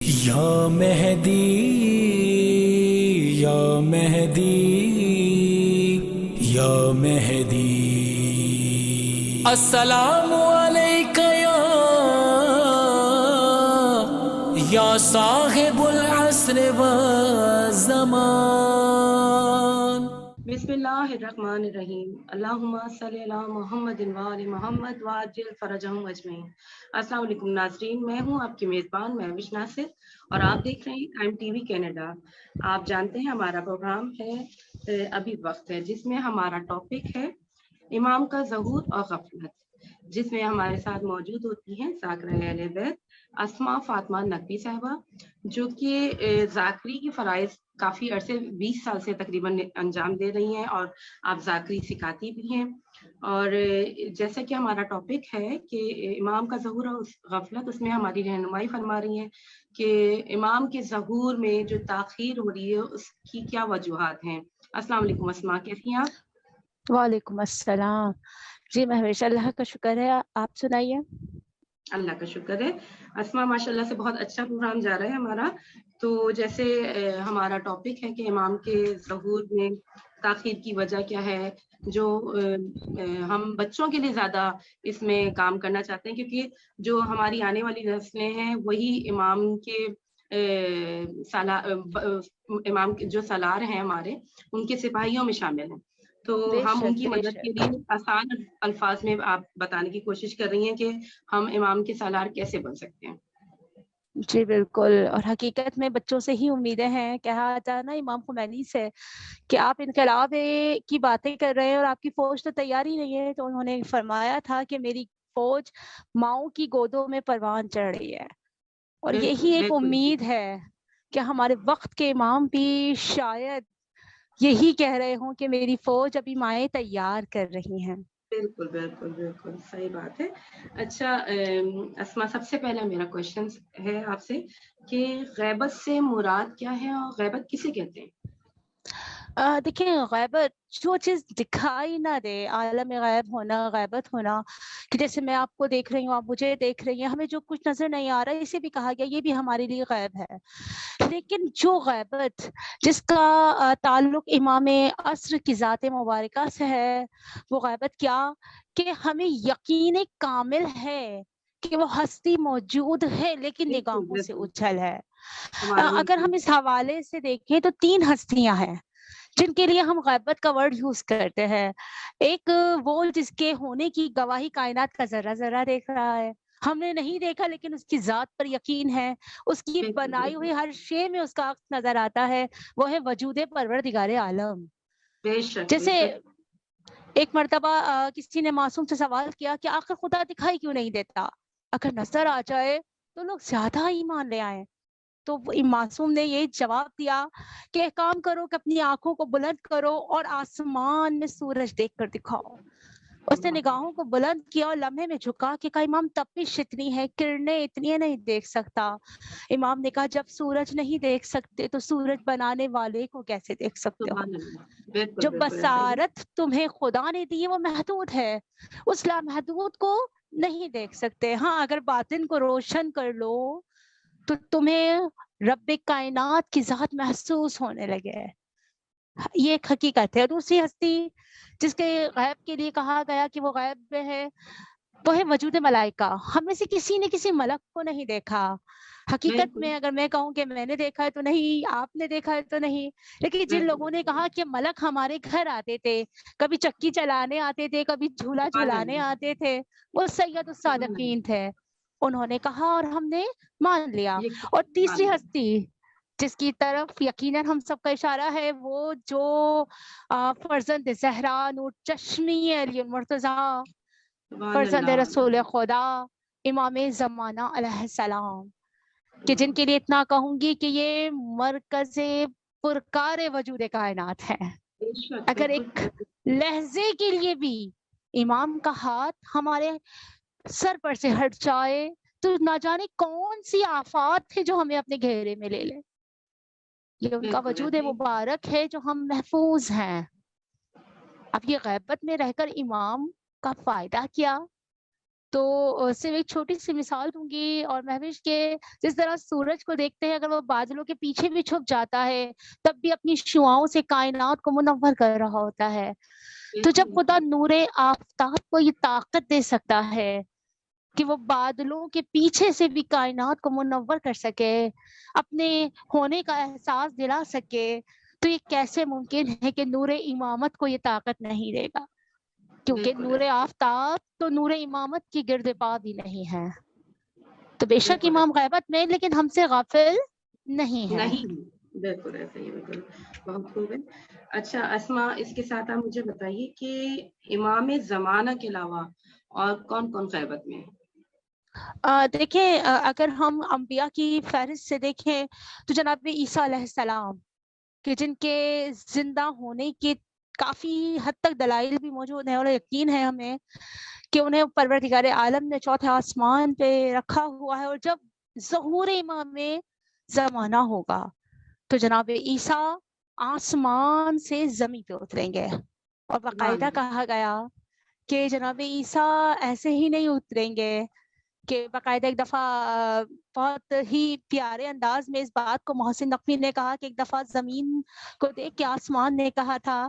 یا مہدی یا مہدی یا مہدی السلام علیک یا صاحب العصر والزمان۔ بسم اللہ الرحمن الرحیم، اللہم صلی علی محمد وآل محمد وعجل فرجہم اجمعین۔ السلام علیکم ناظرین، میں ہوں آپ کی میزبان مہوش ناصر اور آپ دیکھ رہے ہیں ٹائم ٹی وی کینیڈا۔ آپ جانتے ہیں ہمارا پروگرام ہے ابھی وقت ہے، جس میں ہمارا ٹاپک ہے امام کا ظہور اور غفلت، جس میں ہمارے ساتھ موجود ہوتی ہیں ذاکرہ اہل بیت اسماء فاطمہ نقوی صاحبہ، جو کہ ذاکری کی فرائض کافی عرصے 20 سال سے تقریباً انجام دے رہی ہیں اور آپ ذاکری سکھاتی بھی ہیں۔ اور جیسا کہ ہمارا ٹاپک ہے کہ امام کا ظہور اور غفلت، اس میں ہماری رہنمائی فرما رہی ہیں کہ امام کے ظہور میں جو تاخیر ہو رہی ہے اس کی کیا وجوہات ہیں۔ السلام علیکم اسماء، کیسی ہیں آپ؟ وعلیکم السلام جی مہوش، اللہ کا شکر ہے، آپ سنائیے۔ اللہ کا شکر ہے اسماء، ماشاء اللہ سے بہت اچھا پروگرام جا رہا ہے ہمارا۔ تو جیسے ہمارا ٹاپک ہے کہ امام کے ظہور میں تاخیر کی وجہ کیا ہے، جو ہم بچوں کے لیے زیادہ اس میں کام کرنا چاہتے ہیں، کیونکہ جو ہماری آنے والی نسلیں ہیں وہی امام کے امام کے جو سالار ہیں ہمارے، ان کے سپاہیوں میں شامل ہیں۔ تو بے ہم ان شک کی بے مدد کے شک لیے آسان الفاظ میں آپ بتانے کی کوشش کر رہی ہیں کہ ہم امام کے سالار کیسے بن سکتے ہیں۔ جی بالکل، اور حقیقت میں بچوں سے ہی امیدیں ہیں۔ کہا جاتا ہے نا امام خمینی سے کہ آپ انقلاب کی باتیں کر رہے ہیں اور آپ کی فوج تو تیار ہی نہیں ہے، تو انہوں نے فرمایا تھا کہ میری فوج ماؤں کی گودوں میں پروان چڑھ رہی ہے، اور بالکل یہی ایک بالکل امید ہے کہ ہمارے وقت کے امام بھی شاید یہی کہہ رہے ہوں کہ میری فوج ابھی مائیں تیار کر رہی ہیں۔ بالکل بالکل بالکل صحیح بات ہے۔ اچھا اسما، سب سے پہلا میرا کوشچن ہے آپ سے کہ غیبت سے مراد کیا ہے اور غیبت کسے کہتے ہیں؟ دیکھیں، غیبت جو چیز دکھائی نہ دے، عالم غیب ہونا، غیبت ہونا، کہ جیسے میں آپ کو دیکھ رہی ہوں، آپ مجھے دیکھ رہی ہیں، ہمیں جو کچھ نظر نہیں آ رہا ہے، اسے بھی کہا گیا یہ بھی ہمارے لیے غیب ہے۔ لیکن جو غیبت جس کا تعلق امام عصر کی ذات مبارکہ سے ہے، وہ غیبت کیا کہ ہمیں یقین کامل ہے کہ وہ ہستی موجود ہے لیکن بالکل نگاہوں سے بالکل اوجھل ہے۔ ہمارا اگر ہم اس حوالے سے دیکھیں تو 3 ہستیاں ہیں جن کے لیے ہم غیبت کا ورڈ یوز کرتے ہیں۔ ایک وہ جس کے ہونے کی گواہی کائنات کا ذرہ ذرہ دیکھ رہا ہے، ہم نے نہیں دیکھا لیکن اس کی ذات پر یقین ہے، اس کی بالکل بنائی بالکل ہوئی ہر شے میں اس کا عکس نظر آتا ہے، وہ ہے وجود پروردگار عالم۔ بے شک بے جیسے شک ایک مرتبہ کسی نے معصوم سے سوال کیا کہ آخر خدا دکھائی کیوں نہیں دیتا؟ اگر نظر آ جائے تو لوگ زیادہ ایمان لے آئیں۔ تو معصوم نے یہ جواب دیا کہ ایک کام کرو کہ اپنی آنکھوں کو بلند کرو اور آسمان میں سورج دیکھ کر دکھاؤ۔ اس نے نگاہوں کو بلند کیا اور لمحے میں جھکا کہ کہا امام تپش اتنی ہے، کرنیں اتنی نہیں دیکھ سکتا۔ امام نے کہا جب سورج نہیں دیکھ سکتے تو سورج بنانے والے کو کیسے دیکھ سکتے ہو؟ سبحان اللہ، بالکل جو بالکل ایسا ہی بصارت تمہیں خدا نے دی ہے وہ محدود ہے، اس لامحدود کو نہیں دیکھ سکتے۔ ہاں، اگر باطن کو روشن کر لو تو تمہیں رب کائنات کی ذات محسوس ہونے لگے۔ یہ ایک حقیقت ہے۔ دوسری ہستی جس کے غیب کے لیے کہا گیا کہ وہ غیب میں ہے، وہ ہے وجود ملائکہ۔ ہم میں سے کسی نے کسی ملک کو نہیں دیکھا۔ حقیقت بالکل میں اگر میں کہوں کہ میں نے دیکھا ہے تو نہیں، آپ نے دیکھا ہے تو نہیں، لیکن جن بالکل لوگوں نے کہا کہ ملک ہمارے گھر آتے تھے، کبھی چکی چلانے آتے تھے، کبھی جھولا سبحان جھولانے اللہ آتے تھے، وہ سید سبحان اللہ، الصادقین تھے۔ انہوں نے کہا اور ہم نے مان لیا۔ یہ اور سبحان تیسری اللہ ہستی جس کی طرف یقیناً ہم سب کا اشارہ ہے، وہ جو فرزند زہرا نور چشمی علی المرتضیٰ، سبحان فرزند اللہ رسول خدا، امام زمانہ علیہ السلام، کہ جن کے لیے اتنا کہوں گی کہ یہ مرکز پرکار وجود کائنات ہے۔ بے شک اگر بالکل ایک بالکل لہجے کے لیے بھی امام کا ہاتھ ہمارے سر پر سے ہٹ جائے تو نہ جانے کون سی آفات ہے جو ہمیں اپنے گھیرے میں لے لے۔ یہ ان کا بالکل وجود ایسے ہی مبارک ہے جو ہم محفوظ ہیں۔ اب یہ غیبت میں رہ کر امام کا فائدہ کیا؟ تو صرف ایک چھوٹی سی مثال دوں گی اور مہوش کے جس طرح سورج کو دیکھتے ہیں اگر وہ بادلوں کے پیچھے بھی چھپ جاتا ہے تب بھی اپنی شعاؤں سے کائنات کو منور کر رہا ہوتا ہے. تو جب خدا بالکل نور آفتاب کو یہ طاقت دے سکتا ہے کہ وہ بادلوں کے پیچھے سے بھی کائنات کو منور کر سکے, اپنے ہونے کا احساس دلا سکے, تو یہ کیسے ممکن ہے کہ نور امامت کو یہ طاقت نہیں دے گا, کیونکہ بالکل نور ایسا آفتاب تو نور امامت کی گرد پا بھی نہیں ہے. تو بے شک بالکل امام غیبت میں لیکن ہم سے غافل نہیں ہے. نہیں بالکل ایسا ہی بالکل بہت خوب ہے. اچھا اسما اس کے ساتھ آپ مجھے بتائیے کہ امام زمانہ کے علاوہ اور کون کون غیبت میں ہے؟ دیکھیں اگر ہم انبیاء کی فہرست سے دیکھیں تو جناب عیسیٰ علیہ السلام کہ جن کے زندہ ہونے کے کافی حد تک دلائل بھی موجود ہیں اور یقین ہے ہمیں کہ انہیں پروردگار عالم نے چوتھے آسمان پہ رکھا ہوا ہے, اور جب ظہور امام زمانہ ہوگا تو جناب عیسیٰ آسمان سے زمین پہ اتریں گے, اور سبحان باقاعدہ اللہ کہا گیا کہ جناب عیسیٰ ایسے ہی نہیں اتریں گے, کہ باقاعدہ ایک دفعہ بہت ہی پیارے انداز میں اس بات کو محسن نقوی نے کہا کہ ایک دفعہ زمین کو دیکھ کے آسمان نے کہا تھا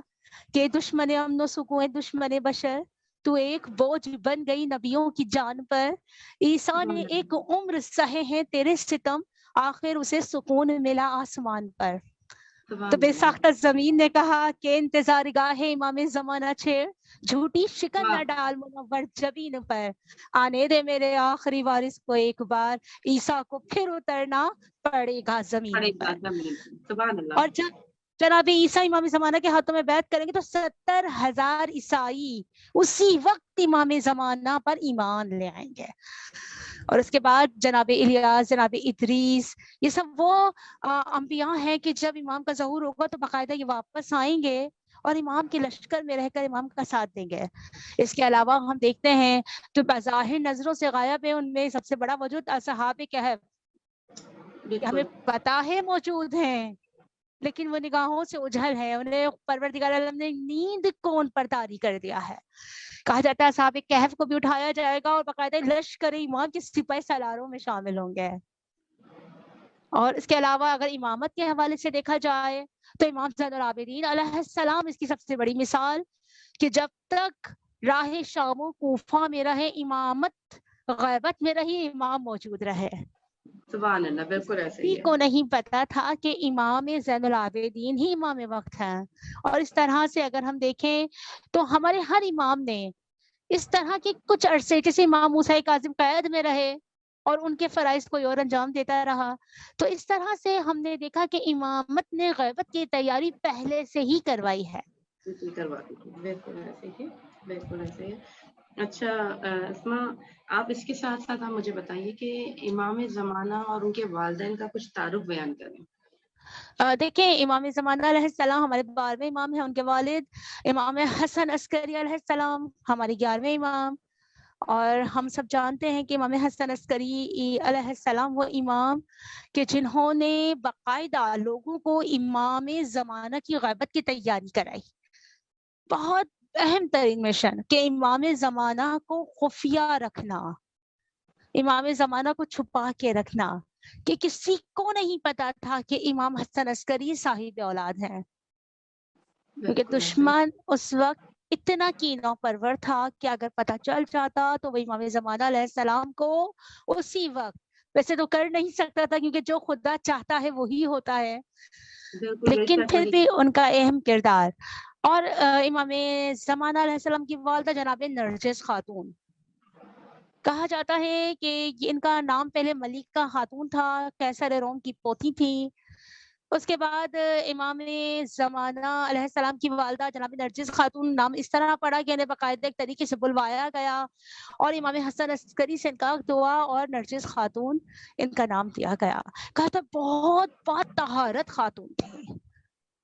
کہ دشمن امن و سکون دشمن بشر تو ایک بوجھ بن گئی نبیوں کی جان پر, عیسیٰ نے سبحان ایک اللہ عمر سہے ہیں تیرے ستم, آخر اسے سکون ملا آسمان پر. تو سبحان بے اللہ ساختہ زمین نے کہا کہ انتظار گاہ امام زمانہ چھیڑ, جھوٹی شکن واہ نہ ڈال منور جبین پر, آنے دے میرے آخری وارث کو ایک بار, عیسیٰ کو پھر اترنا پڑے گا زمین پڑے گا پر. زمین سبحان اور اللہ جب جناب عیسیٰ امام زمانہ کے ہاتھوں میں بیعت کریں گے تو 70,000 عیسائی اسی وقت امام زمانہ پر ایمان لے آئیں گے. اور اس کے بعد جناب الیاس, جناب ادریس, یہ سب وہ انبیاء ہیں کہ جب امام کا ظہور ہوگا تو باقاعدہ یہ واپس آئیں گے اور امام کے لشکر میں رہ کر امام کا ساتھ دیں گے. اس کے علاوہ ہم دیکھتے ہیں جو بظاہر نظروں سے غائب ہے ان میں سب سے بڑا وجود اصحاب کہف, کہ ہمیں بالکل پتا ہے موجود ہیں لیکن وہ نگاہوں سے اجھل ہے, انہیں پروردگار عالم نے نیند کو ان پر طاری کر دیا ہے. کہا جاتا ہے اصحاب کہف کو بھی اٹھایا جائے گا اور باقاعدہ لشکر ایمان کے سپاہی سالاروں میں شامل ہوں گے. اور اس کے علاوہ اگر امامت کے حوالے سے دیکھا جائے تو امام زین العابدین علیہ السلام اس کی سب سے بڑی مثال, کہ جب تک راہ شام و کوفہ میں رہے امامت غیبت میں رہی, امام موجود رہے. سبحان اللہ بالکل ایسا کسی ہی ہے کو نہیں پتا تھا کہ امام زین العابدین ہی امام وقت ہیں. اور اس طرح سے اگر ہم دیکھیں تو ہمارے ہر امام نے اس طرح کے کچھ عرصے, جیسے امام موسیٰ کاظم قید میں رہے اور ان کے فرائض کوئی اور انجام دیتا رہا, تو اس طرح سے ہم نے دیکھا کہ امامت نے غیبت کی تیاری پہلے سے ہی کروائی ہے. بالکل کروا دی تھی بالکل ایسے ہی بالکل ایسے ہی. اچھا اسما آپ اس کے ساتھ ساتھ آپ مجھے بتائیے کہ امام زمانہ اور ان کے والدین کا کچھ تعارف بیان کریں. دیکھیں امام زمانہ علیہ السلام ہمارے 12ویں امام ہیں, ان کے والد امام حسن عسکری علیہ السلام ہمارے 11ویں امام, اور ہم سب جانتے ہیں کہ امام حسن عسکری علیہ السلام وہ امام کہ جنہوں نے باقاعدہ لوگوں کو امام زمانہ کی غیبت کی تیاری کرائی. بہت اہم ترین مشن کہ امام زمانہ کو خفیہ رکھنا, امام زمانہ کو چھپا کے رکھنا, کہ کسی کو نہیں پتا تھا کہ امام حسن عسکری صاحب اولاد ہیں, کیونکہ بالکل ایسے ہی دشمن اس وقت اتنا کینہ پرور تھا کہ اگر پتہ چل جاتا تو وہ امام زمانہ علیہ السلام کو اسی وقت, ویسے تو کر نہیں سکتا تھا کیونکہ جو خدا چاہتا ہے وہی ہوتا ہے, بالکل بے لیکن شک پھر وہی بھی ان کا اہم کردار. اور امام زمانہ علیہ السلام کی والدہ جناب نرجس خاتون, کہا جاتا ہے کہ ان کا نام پہلے ملکہ خاتون تھا, قیصر روم کی پوتی تھی. اس کے بعد امام زمانہ علیہ السلام کی والدہ جناب نرجس خاتون نام اس طرح پڑا کہ انہیں باقاعدہ ایک طریقے سے بلوایا گیا, اور امام حسن عسکری سے ان کا دعا اور نرجس خاتون ان کا نام دیا گیا. کہا تھا بہت بہت طہارت خاتون تھی,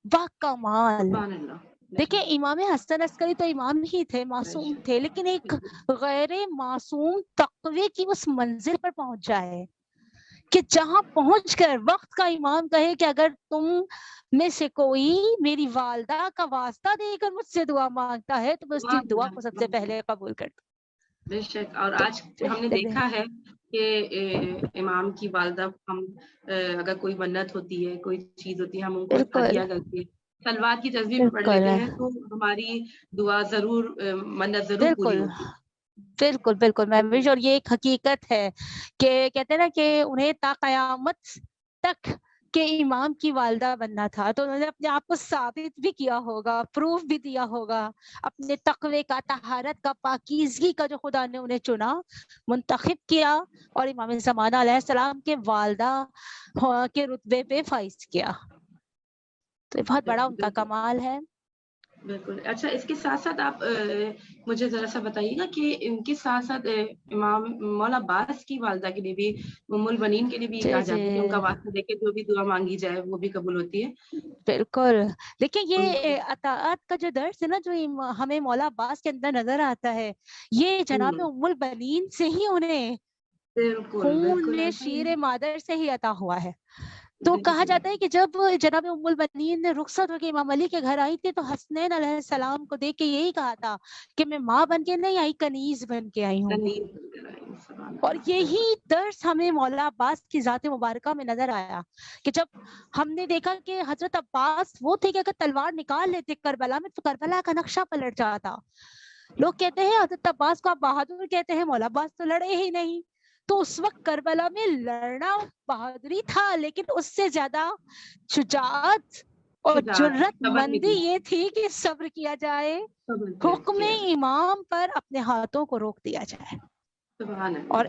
با کمال. سبحان اللہ بے دیکھیں شک امام حسن عسکری تو امام ہی تھے, بے معصوم شک تھے, لیکن ایک غیر معصوم تقوی کی اس منزل پر پہنچ جائے کہ جہاں پہنچ کر وقت کا امام کہے کہ اگر تم میں سے کوئی میری والدہ کا واسطہ دے کر مجھ سے دعا مانگتا ہے تو میں اس کی سبحان دعا اللہ کو سب سے سبحان اللہ پہلے قبول کرتا بے شک. اور تو آج ہم نے دیکھا ہے کہ امام کی والدہ ہم اگر کوئی منت ہوتی ہے کوئی چیز ہوتی ہے ہم ان کو بالکل ہدیہ کرتے ہیں سلوات کی تصویر بھی پڑھ بالکل لیتے ہیں تو ہماری دعا ضرور منت ضرور پوری بالکل ہوتی ہے. بالکل بالکل محوش. اور یہ ایک حقیقت ہے کہ کہتے ہیں نا کہ انہیں تا قیامت تک کہ امام کی والدہ بننا تھا تو انہوں نے اپنے آپ کو ثابت بھی کیا ہوگا, پروف بھی دیا ہوگا اپنے تقوی کا, طہارت کا, پاکیزگی کا, جو خدا نے انہیں چنا, منتخب کیا اور امام زمانہ علیہ السلام کے والدہ کے رتبے پہ فائز کیا. تو یہ بہت بڑا ان کا بالکل کمال ہے. بالکل. اچھا, اس کے ساتھ ساتھ آپ مجھے ذرا سا بتائیے گا کہ ان کے ساتھ ساتھ امام مولا عباس کی والدہ کے لیے بھی ام البنین کے لیے بھی کہا جی جاتا ہے کہ ان کا جی واسطہ دے کے جو بھی دعا مانگی جائے وہ بھی قبول ہوتی ہے. بالکل. دیکھیں ان کو یہ اطاعت کا جو درس ہے نا جو ہمیں مولا عباس کے اندر نظر آتا ہے, یہ جناب ام البنین سے ہی انہیں بالکل خون بالکل میں ایسا ہی شیر مادر سے ہی عطا ہوا ہے. تو کہا بالکل جاتا ہے کہ جب جناب ام البنین نے رخصت ہو کے امام علی کے گھر آئی تھی تو حسنین علیہ السلام کو دیکھ کے یہی کہا تھا کہ میں ماں بن کے نہیں آئی, کنیز بن کے آئی ہوں. اور یہی درس ہمیں مولا عباس کی ذات مبارکہ میں نظر آیا کہ جب ہم نے دیکھا کہ حضرت عباس وہ تھے کہ اگر تلوار نکال لیتے کربلا میں تو کربلا کا نقشہ پلٹ جاتا. لوگ کہتے ہیں حضرت عباس کو آپ بہادر کہتے ہیں, مولا عباس تو لڑے ہی نہیں. تو اس وقت کربلا میں لڑنا بہادری تھا, لیکن اس سے زیادہ شجاعت اور جرت مندی یہ تھی کہ صبر کیا جائے, حکم امام پر اپنے ہاتھوں کو روک دیا جائے. اور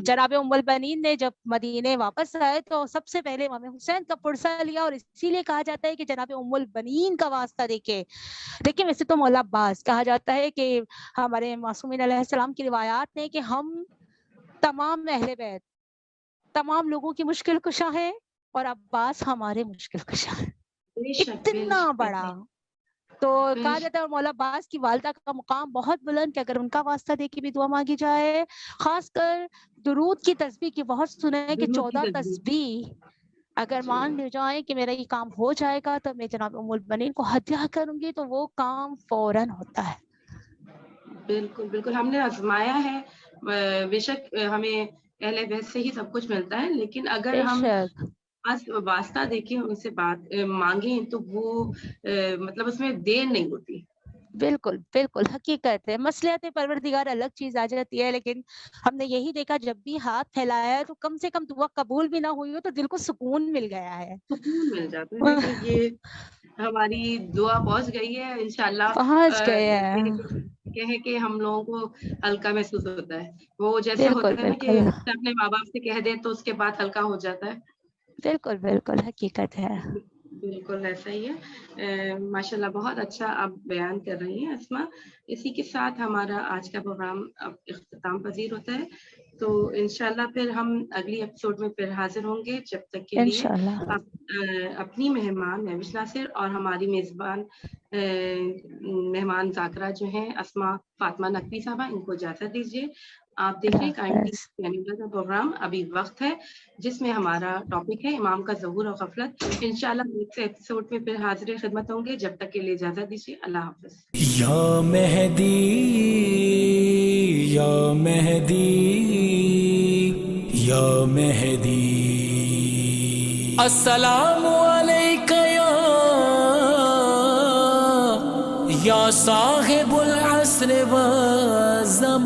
جناب ام البنین نے جب مدینے واپس آئے تو سب سے پہلے امام حسین کا پرسہ لیا, اور اسی لیے کہا جاتا ہے کہ جناب ام البنین کا واسطہ دیکھے. دیکھیں ویسے تو مولا عباس کہا جاتا ہے کہ ہمارے معصومین علیہ السلام کی روایات نے کہ ہم تمام اہل بیت تمام لوگوں کی مشکل کشا ہے اور عباس ہمارے مشکل کشا ہے. اتنا بڑا. تو کہا جاتا ہے مولا عباس کی والدہ کا مقام بہت بلند کہ اگر ان کا واسطہ دے کے بھی دعا مانگی جائے, خاص کر درود کی تسبیح کی بہت سنا ہے کہ 14 تسبیح اگر مان لے جائیں کہ میرا یہ کام ہو جائے گا تو میں جناب ام البنین کو ہدیہ کروں گی تو وہ کام فوراً ہوتا ہے. بالکل بالکل. ہم نے آزمایا ہے, بے شک ہمیں اہل بیت سے ہی سب کچھ ملتا ہے, لیکن اگر بے ہم شک واسطہ دیکھیں ان سے بات مانگیں تو وہ مطلب اس میں دیر نہیں ہوتی. بالکل بالکل حقیقت ہے. مصلحت پروردگار الگ چیز آ جاتی ہے, لیکن ہم نے یہی دیکھا جب بھی ہاتھ پھیلایا ہے تو کم سے کم دعا قبول بھی نہ ہوئی ہو تو دل کو سکون مل گیا ہے, سکون مل جاتا ہے کہ یہ ہماری دعا پہنچ گئی ہے انشاءاللہ. پہنچ گئے ہیں. کہے کہ ہم لوگوں کو ہلکا محسوس ہوتا ہے. وہ جیسے بالکل ہوتا ہے نا کہ بالکل اپنے ماں باپ سے کہہ دیں تو اس کے بعد ہلکا ہو جاتا ہے. بالکل بالکل حقیقت ہے. بالکل ایسا ہی ہے. ماشاءاللہ بہت اچھا آپ بیان کر رہی ہیں اسما. اسی کے ساتھ ہمارا آج کا پروگرام اب اختتام پذیر ہوتا ہے, تو انشاءاللہ پھر ہم اگلی ایپیسوڈ میں پھر حاضر ہوں گے. جب تک کے لیے انشاءاللہ آپ اپنی مہمان محوش ناصر اور ہماری میزبان مہمان ذاکرہ جو ہیں اسما فاطمہ نقوی صاحبہ, ان کو اجازت دیجیے. آپ دیکھ اللہ رہے کائنڈ حافظ. کینیڈا کا پروگرام ابھی وقت ہے, جس میں ہمارا ٹاپک ہے امام کا ظہور اور غفلت. انشاءاللہ نیکسٹ ایپیسوڈ میں پھر حاضر خدمت ہوں گے. جب تک کے لیے اجازت دیجیے. اللہ حافظ. یا مہدی یا مہدی یا مہدی السلام علیک یا صاحب العصر والزمان.